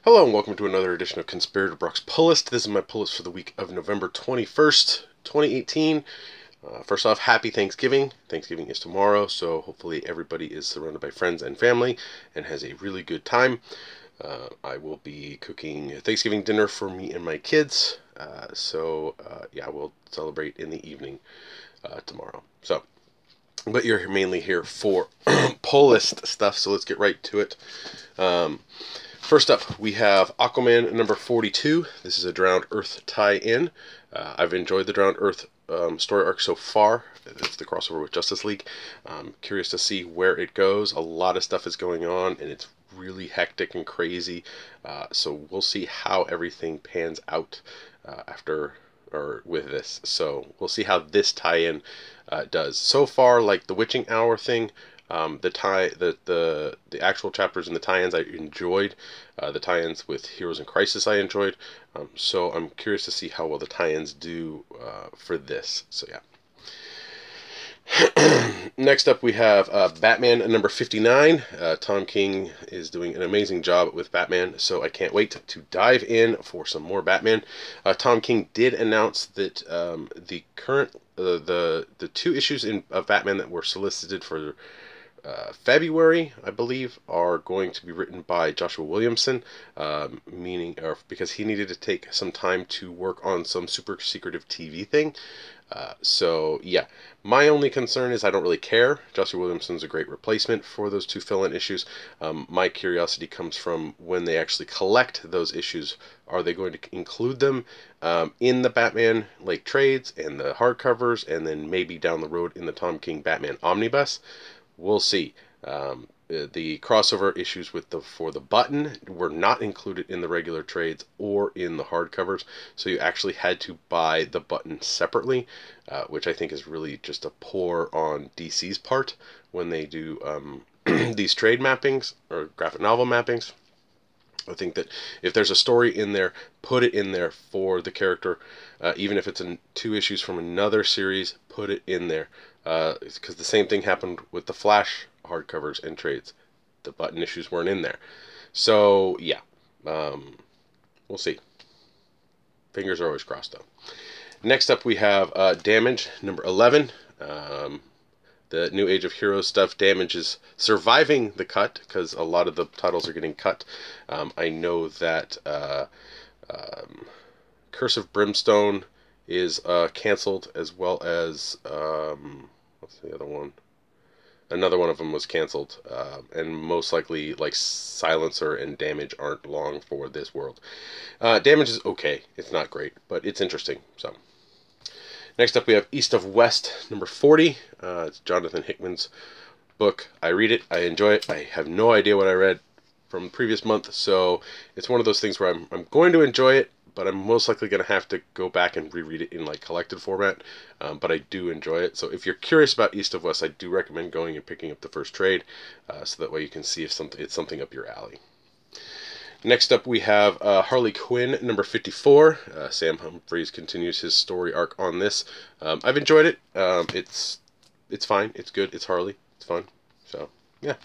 Hello and welcome to another edition of Conspirator Brock's Pull List. This is my pull list for the week of November 21st, 2018. First off, happy Thanksgiving. Thanksgiving is tomorrow, so hopefully everybody is surrounded by friends and family and has a really good time. I will be cooking Thanksgiving dinner for me and my kids, yeah, we'll celebrate in the evening tomorrow. But you're mainly here for pull list stuff, so let's get right to it. First up, we have Aquaman number 42. This is a Drowned Earth tie-in. I've enjoyed the Drowned Earth story arc so far. It's the crossover with Justice League. Curious to see where it goes. A lot of stuff is going on, and it's really hectic and crazy. So we'll see how everything pans out with this. So we'll see how this tie-in does. So far, like the Witching Hour thing, the actual chapters and the tie-ins I enjoyed. The tie-ins with Heroes in Crisis I enjoyed. So I'm curious to see how well the tie-ins do for this. So yeah. Next up we have Batman number 59. Tom King is doing an amazing job with Batman, so I can't wait to dive in for some more Batman. Tom King did announce that the two issues of Batman that were solicited for February, I believe, are going to be written by Joshua Williamson, because he needed to take some time to work on some super secretive TV thing. So yeah, my only concern is I don't really care. Joshua Williamson's a great replacement for those two fill-in issues. My curiosity comes from when they actually collect those issues. Are they going to include them in the Batman like trades and the hardcovers, and then maybe down the road in the Tom King Batman Omnibus? We'll see. The crossover issues for the Button were not included in the regular trades or in the hardcovers, so you actually had to buy the Button separately, which I think is really just a pour on DC's part when they do these trade mappings or graphic novel mappings. I think that if there's a story in there, put it in there for the character. Even if it's two issues from another series, put it in there. Because the same thing happened with the Flash hardcovers and trades. The Button issues weren't in there. So, yeah. We'll see. Fingers are always crossed, though. Next up, we have Damage, number 11. The New Age of Heroes stuff. Damage is surviving the cut, because a lot of the titles are getting cut. I know that Curse of Brimstone is canceled, as well as what's the other one? Another one of them was canceled, and most likely like Silencer and Damage aren't long for this world. Damage is okay. It's not great, but it's interesting. So next up we have East of West number 40. It's Jonathan Hickman's book. I read it. I enjoy it. I have no idea what I read from the previous month, so it's one of those things where I'm going to enjoy it, but I'm most likely going to have to go back and reread it in like collected format. But I do enjoy it. So if you're curious about East of West, I do recommend going and picking up the first trade, so that way you can see if it's something up your alley. Next up we have Harley Quinn number 54. Sam Humphries continues his story arc on this. I've enjoyed it. It's fine. It's good. It's Harley. It's fun. So yeah.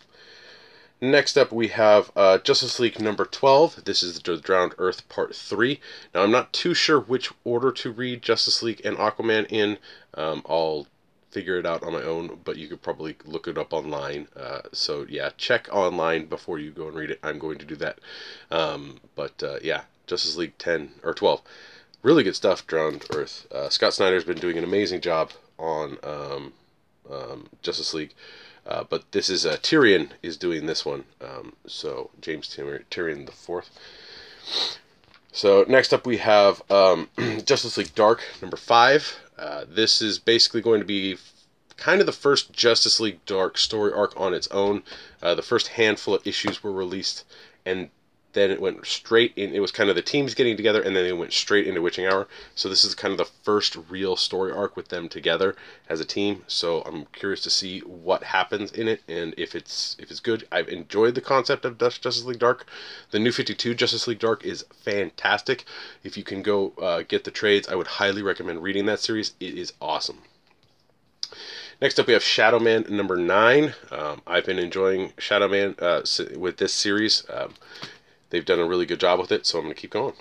Next up, we have Justice League number 12. This is the Drowned Earth Part 3. Now, I'm not too sure which order to read Justice League and Aquaman in. I'll figure it out on my own, but you could probably look it up online. So, yeah, check online before you go and read it. I'm going to do that. Yeah, Justice League 10 or 12. Really good stuff, Drowned Earth. Scott Snyder's been doing an amazing job on Justice League. But this is Tyrion is doing this one, so James Tyrion the Fourth. So next up we have Justice League Dark number 5. This is basically going to be kind of the first Justice League Dark story arc on its own. The first handful of issues were released, and then it went straight in. It was kind of the teams getting together, and then they went straight into Witching Hour. So this is kind of the first real story arc with them together as a team. So I'm curious to see what happens in it, and if it's good. I've enjoyed the concept of Justice League Dark. The New 52 Justice League Dark is fantastic. If you can go get the trades, I would highly recommend reading that series. It is awesome. Next up, we have Shadow Man number 9. I've been enjoying Shadow Man with this series. they've done a really good job with it, so I'm going to keep going.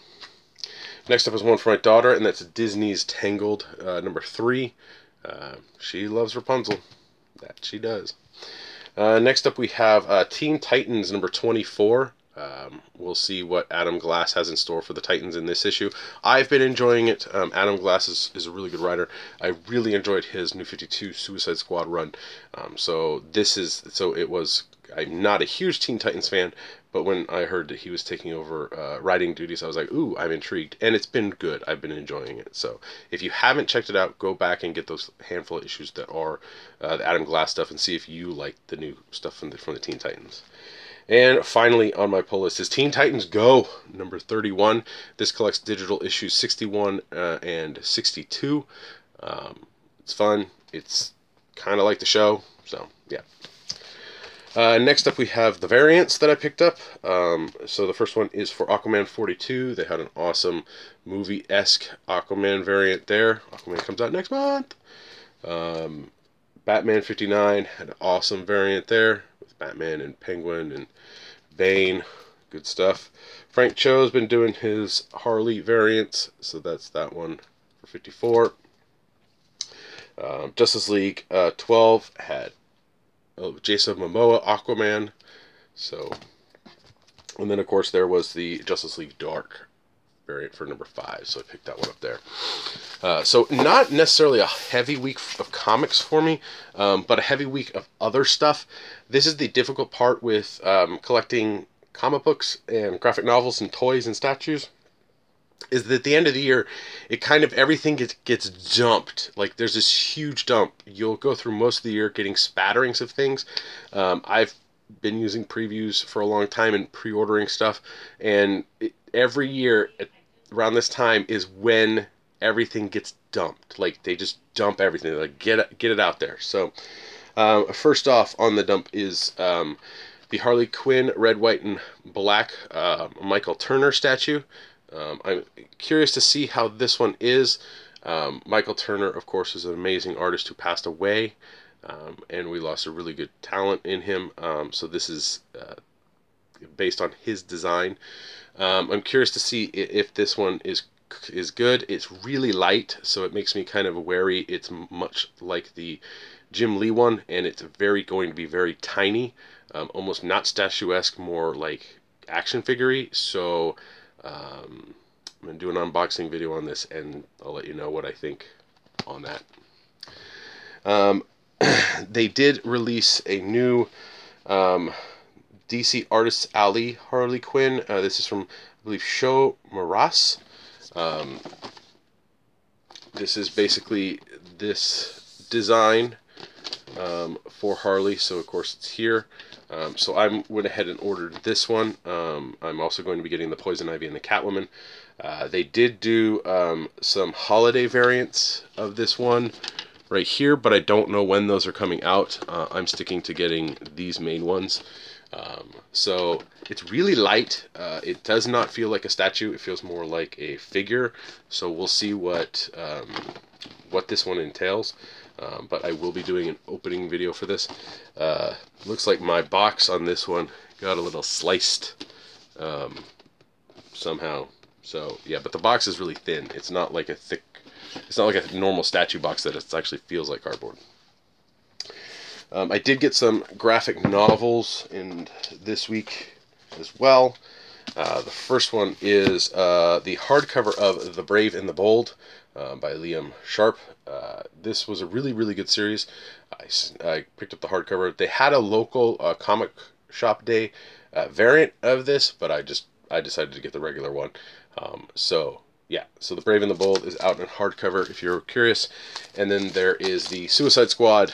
Next up is one for my daughter, and that's Disney's Tangled, number 3. She loves Rapunzel. That she does. Next up we have Teen Titans number 24. We'll see what Adam Glass has in store for the Titans in this issue. I've been enjoying it. Adam Glass is a really good writer. I really enjoyed his New 52 Suicide Squad run. I'm not a huge Teen Titans fan, but when I heard that he was taking over writing duties, I was like, ooh, I'm intrigued. And it's been good. I've been enjoying it. So if you haven't checked it out, go back and get those handful of issues that are the Adam Glass stuff and see if you like the new stuff from the Teen Titans. And finally on my pull list is Teen Titans Go, number 31. This collects digital issues 61 and 62. It's fun. It's kind of like the show. So, yeah. Next up we have the variants that I picked up. So the first one is for Aquaman 42. They had an awesome movie-esque Aquaman variant there. Aquaman comes out next month. Batman 59 had an awesome variant there with Batman and Penguin and Bane. Good stuff. Frank Cho's been doing his Harley variants, so that's that one for 54. Justice League 12 had Jason Momoa Aquaman. So, and then of course there was the Justice League Dark variant for number 5, so I picked that one up there. So not necessarily a heavy week of comics for me, but a heavy week of other stuff. This is the difficult part with collecting comic books and graphic novels and toys and statues, is that at the end of the year, it kind of, everything gets dumped. Like, there's this huge dump. You'll go through most of the year getting spatterings of things. I've been using previews for a long time and pre-ordering stuff, and every year around this time is when everything gets dumped. Like, they just dump everything. Like, get it out there. So first off on the dump is the Harley Quinn red, white, and black Michael Turner statue. I'm curious to see how this one is. Michael Turner, of course, is an amazing artist who passed away, and we lost a really good talent in him. So this is based on his design. I'm curious to see if this one is good. It's really light, so it makes me kind of wary. It's much like the Jim Lee one, and it's going to be very tiny, almost not statuesque, more like action figure-y. So I'm going to do an unboxing video on this, and I'll let you know what I think on that. They did release a new DC Artists Alley Harley Quinn. This is from, I believe, Shea Moras. This is basically this design for Harley, so of course it's here. So I went ahead and ordered this one. I'm also going to be getting the Poison Ivy and the Catwoman. They did do some holiday variants of this one right here, but I don't know when those are coming out. I'm sticking to getting these main ones. So it's really light. It does not feel like a statue. It feels more like a figure. So we'll see what this one entails. But I will be doing an opening video for this. Looks like my box on this one got a little sliced somehow. So yeah, but the box is really thin. It's not like it's not like a normal statue box that it actually feels like cardboard. I did get some graphic novels in this week as well. The first one is the hardcover of The Brave and the Bold by Liam Sharp. This was a really, really good series. I picked up the hardcover. They had a local comic shop day variant of this, but I decided to get the regular one. So yeah, so The Brave and the Bold is out in hardcover if you're curious. And then there is the Suicide Squad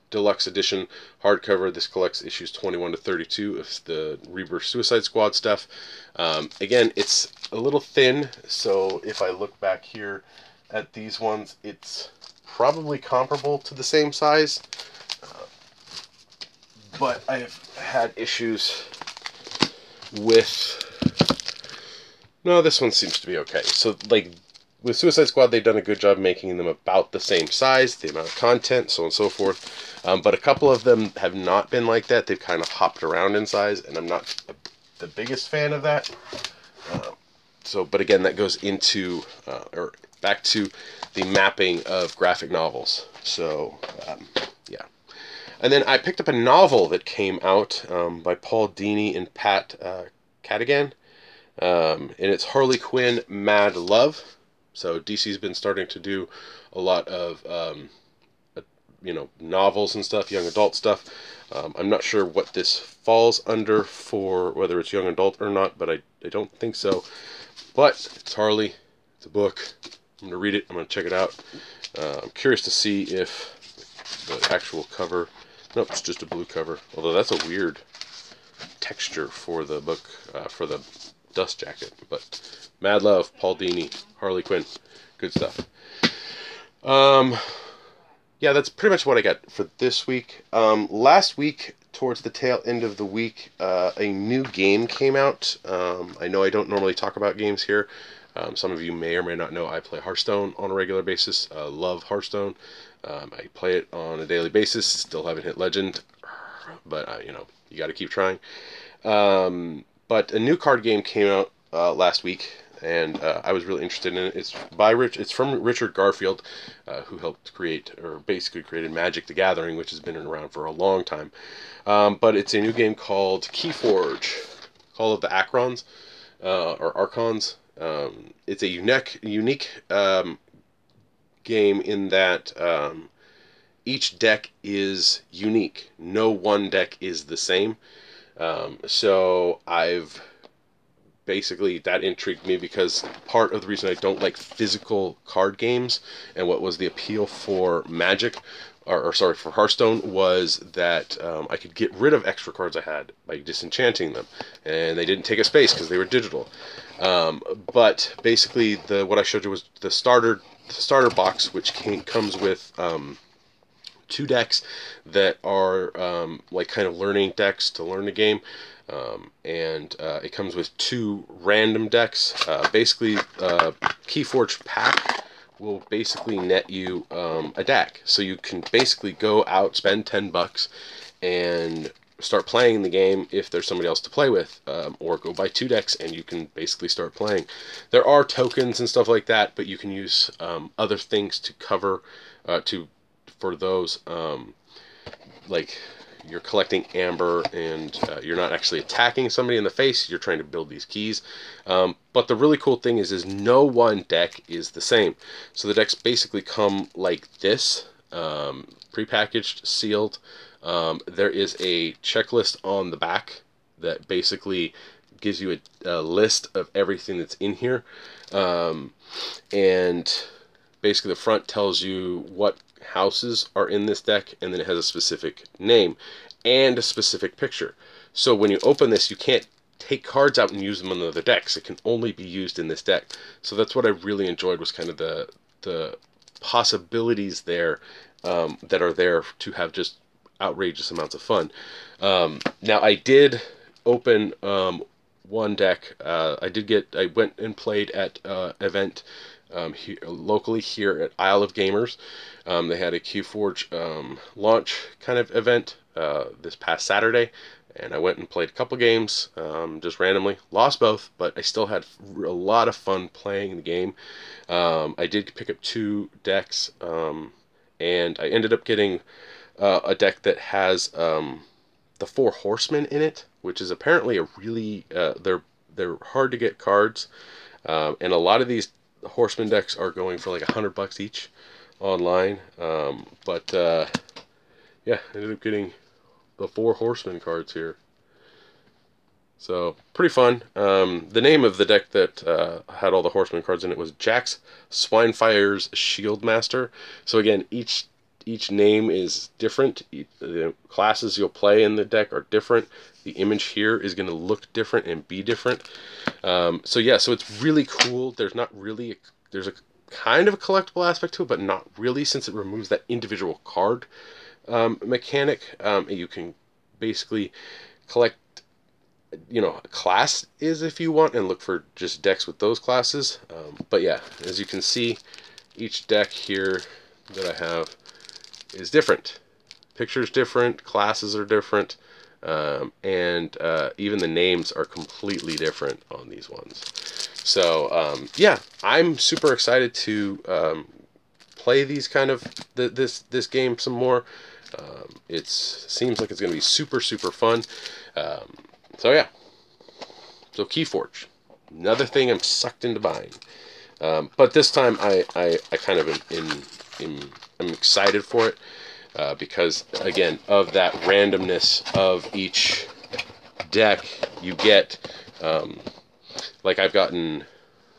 Deluxe Edition hardcover. This collects issues 21 to 32 of the Rebirth Suicide Squad stuff. Again, it's a little thin, so if I look back here at these ones, it's probably comparable to the same size. But I've had issues with... No, this one seems to be okay. So, like, with Suicide Squad, they've done a good job making them about the same size, the amount of content, so on and so forth. But a couple of them have not been like that. They've kind of hopped around in size, and I'm not the biggest fan of that. But again, that goes into, or back to the mapping of graphic novels. So, yeah. And then I picked up a novel that came out by Paul Dini and Pat Cadigan. And it's Harley Quinn, Mad Love. So DC's been starting to do a lot of, novels and stuff, young adult stuff. I'm not sure what this falls under for, whether it's young adult or not, but I don't think so. But it's Harley. It's a book. I'm going to read it. I'm going to check it out. I'm curious to see if the actual cover... Nope, it's just a blue cover. Although that's a weird texture for the book, for the dust jacket. But Mad Love, Paul Dini, Harley Quinn. Good stuff. Yeah, that's pretty much what I got for this week. Last week, towards the tail end of the week, a new game came out. I know I don't normally talk about games here. Some of you may or may not know I play Hearthstone on a regular basis. Love Hearthstone. I play it on a daily basis. Still haven't hit Legend, but you got to keep trying. But a new card game came out last week, and I was really interested in it. It's from Richard Garfield, who helped create, or basically created Magic: The Gathering, which has been around for a long time. But it's a new game called Keyforge, Call of the Acrons, or Archons. It's a unique game in that each deck is unique. No one deck is the same. So that intrigued me, because part of the reason I don't like physical card games, and what was the appeal for Magic, for Hearthstone, was that I could get rid of extra cards I had by disenchanting them, and they didn't take a space because they were digital. But basically, what I showed you was the starter box, which comes with 2 decks that are kind of learning decks to learn the game. And it comes with 2 random decks. Basically, Keyforge pack will basically net you a deck. So you can basically go out, spend $10, and start playing the game if there's somebody else to play with, or go buy 2 decks and you can basically start playing. There are tokens and stuff like that, but you can use other things to cover for those, like you're collecting amber, and you're not actually attacking somebody in the face. You're trying to build these keys. But the really cool thing is no one deck is the same. So the decks basically come like this, prepackaged, sealed. There is a checklist on the back that basically gives you a list of everything that's in here. And basically the front tells you what houses are in this deck, and then it has a specific name and a specific picture. So when you open this, you can't take cards out and use them on other decks. It can only be used in this deck. So that's what I really enjoyed, was kind of the possibilities there, that are there to have just outrageous amounts of fun. Now I did open one deck. I went and played at event locally here at Isle of Gamers. They had a Keyforge launch kind of event this past Saturday, and I went and played a couple games just randomly. Lost both, but I still had a lot of fun playing the game. I did pick up 2 decks, and I ended up getting a deck that has the 4 Horsemen in it, which is apparently a really they're hard to get cards, and a lot of these Horseman decks are going for like $100 each online. Yeah, I ended up getting the 4 Horseman cards here. So, pretty fun. The name of the deck that had all the Horseman cards in it was Jack's Swinefire's Shieldmaster. So again, each name is different. The classes you'll play in the deck are different. The image here is going to look different and be different. So it's really cool. There's a kind of a collectible aspect to it, but not really, since it removes that individual card mechanic. You can basically collect, class is if you want, and look for just decks with those classes. But yeah, as you can see, each deck here that I have is different. Pictures different, classes are different. and even the names are completely different on these ones. So yeah, I'm super excited to play these kind of this game some more. It seems like it's going to be super fun. So yeah, so Keyforge, another thing I'm sucked into buying. But this time I kind of am excited for it because, again, of that randomness of each deck you get. Like I've gotten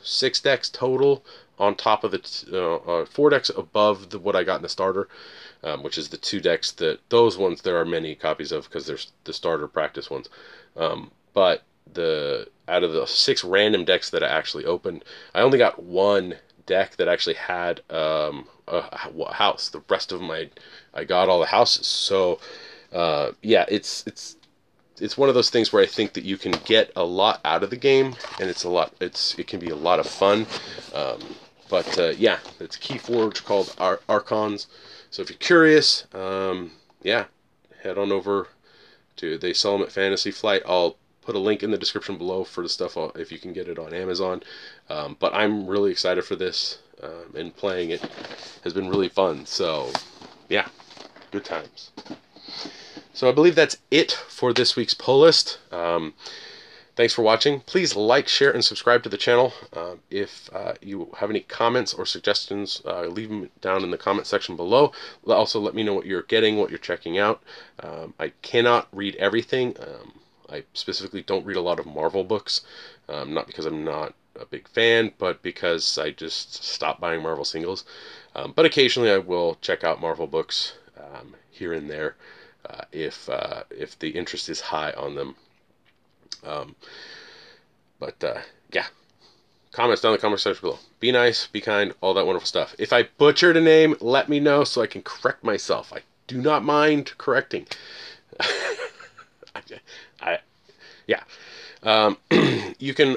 6 decks total on top of the 4 decks above what I got in the starter, which is the 2 decks those ones there are many copies of because there's the starter practice ones. But out of the 6 random decks that I actually opened, I only got 1 deck that actually had a house. The rest of them I got all the houses. So yeah, it's one of those things where I think that you can get a lot out of the game, and it can be a lot of fun. But yeah, it's a Keyforge called Archons. So if you're curious, yeah, head on over to, they sell them at Fantasy Flight. I'll put a link in the description below for the stuff if you can get it on Amazon. But I'm really excited for this, and playing it has been really fun. So yeah, good times. So I believe that's it for this week's pull list. Thanks for watching. Please like, share, and subscribe to the channel. If you have any comments or suggestions, leave them down in the comment section below. Also, let me know what you're getting, what you're checking out. I cannot read everything. I specifically don't read a lot of Marvel books, not because I'm not a big fan, but because I just stopped buying Marvel singles. But occasionally I will check out Marvel books here and there if the interest is high on them. Yeah, comments down in the comment section below. Be nice, be kind, all that wonderful stuff. If I butchered a name, let me know so I can correct myself. I do not mind correcting. Yeah. You can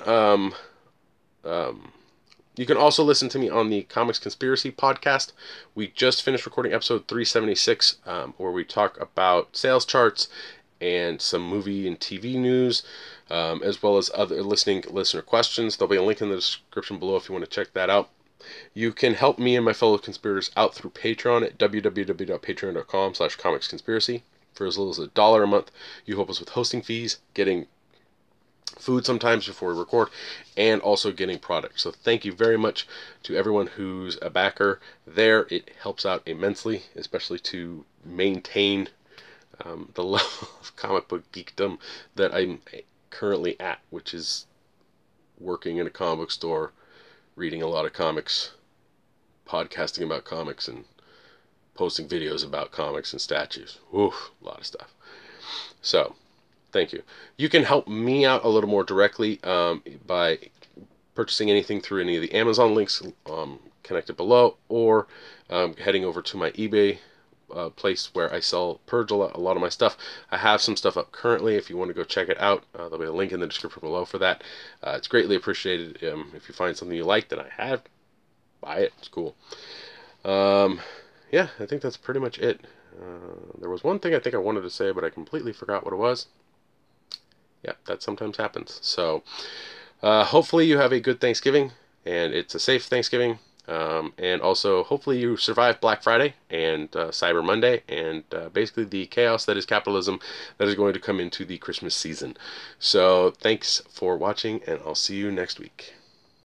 also listen to me on the Comics Conspiracy podcast. We just finished recording episode 376, where we talk about sales charts and some movie and TV news, as well as other listener questions. There'll be a link in the description below if you want to check that out. You can help me and my fellow conspirators out through Patreon at www.patreon.com/comicsconspiracy. For as little as $1 a month, you help us with hosting fees, getting food sometimes before we record, and also getting products. So thank you very much to everyone who's a backer there. It helps out immensely, especially to maintain the level of comic book geekdom that I'm currently at, which is working in a comic book store, reading a lot of comics, podcasting about comics, and posting videos about comics and statues. Oof, a lot of stuff. So thank you. You can help me out a little more directly by purchasing anything through any of the Amazon links connected below, or heading over to my eBay place where I purge a lot of my stuff. I have some stuff up currently. If you want to go check it out, there'll be a link in the description below for that. It's greatly appreciated. If you find something you like that I have, buy it. It's cool. Yeah, I think that's pretty much it. There was one thing I think I wanted to say, but I completely forgot what it was. Yeah, that sometimes happens. So hopefully you have a good Thanksgiving, and it's a safe Thanksgiving. And also, hopefully you survive Black Friday and Cyber Monday, and basically the chaos that is capitalism that is going to come into the Christmas season. So thanks for watching, and I'll see you next week.